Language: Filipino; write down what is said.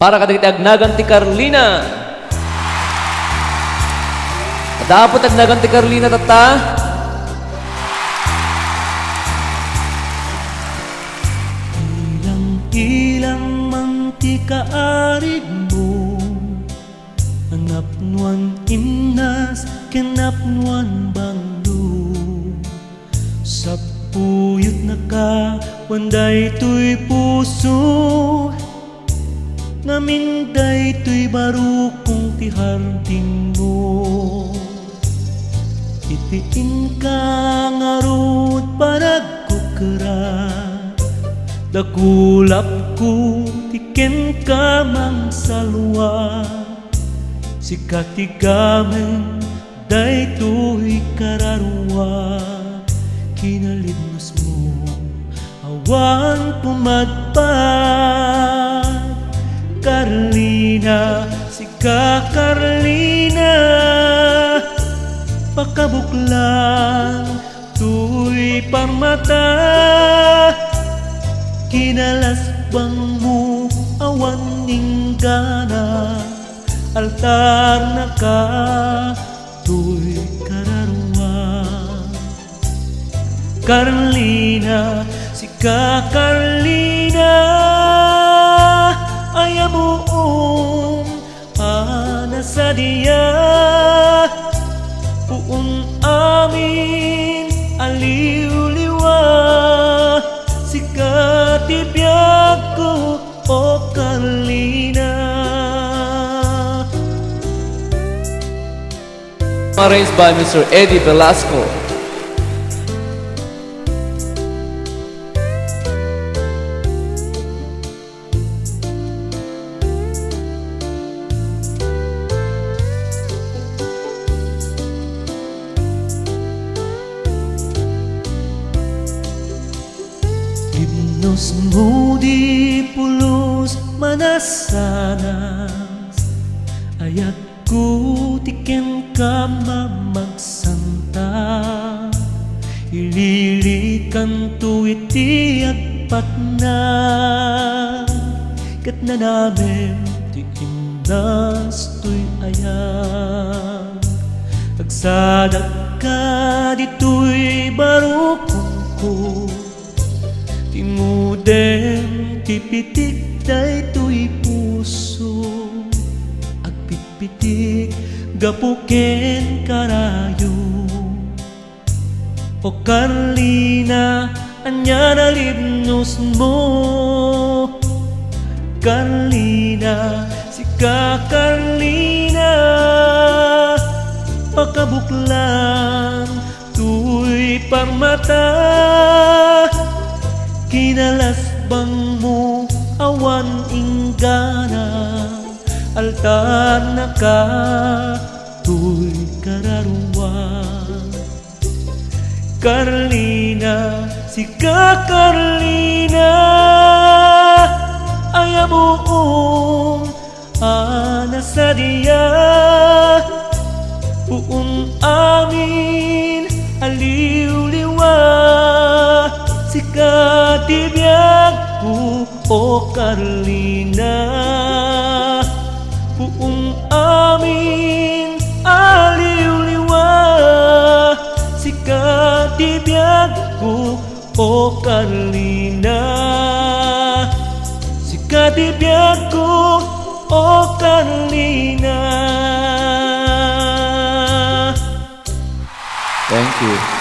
Para kadagdag naganti Carlina. Dapat ang naganti Carlina tata. Ilang mantikaarig mo, anapnuan inas kanapnuan banglo. Sa puyot na ka, wanday to'y puso, naminday to'y barukong tiharding mo. Itiin ka ngarut panagkukara, dakulap ko tiken ka mang salwa. Sikatigamen day to'y kararwa, kinalidnos mo awan pumadpad. Carlina, sika Carlina, pakabuklan to'y parmata. Kinalasbang mo awan ning gana, altar na ka to'y kararwa. Carlina, sika Carlina, ayamuong sa diya. Puun amin aliw-liwa, sika tibiyag ko o Carlina. Arranged by Mr. Eddie Velasco. Himnos mo di pulos manasanas, ayat ko tiken ka mamagsanta. Ililikan to iti agpat na, kat na namin ti imnas to'y ayan. Agsadak ka dito'y barukong ko, timudem tipitik day to'y puso. Agpitpitik gapuken karayo. O Carlina, anya nalibnos mo. Carlina, sika Carlina, pakabuklan to'y parmata. Kinalasbang mo awan inggana, altar na ka to'y kararwa. Carlina, sika Carlina, ayamuong sa diya. Puun amin aliw-liwa, sika tibiyag ko o Carlina. Puun amin aliw-liwa, sika tibiyag ko o Carlina. Sika tibiyag ko o Carlina. Thank you.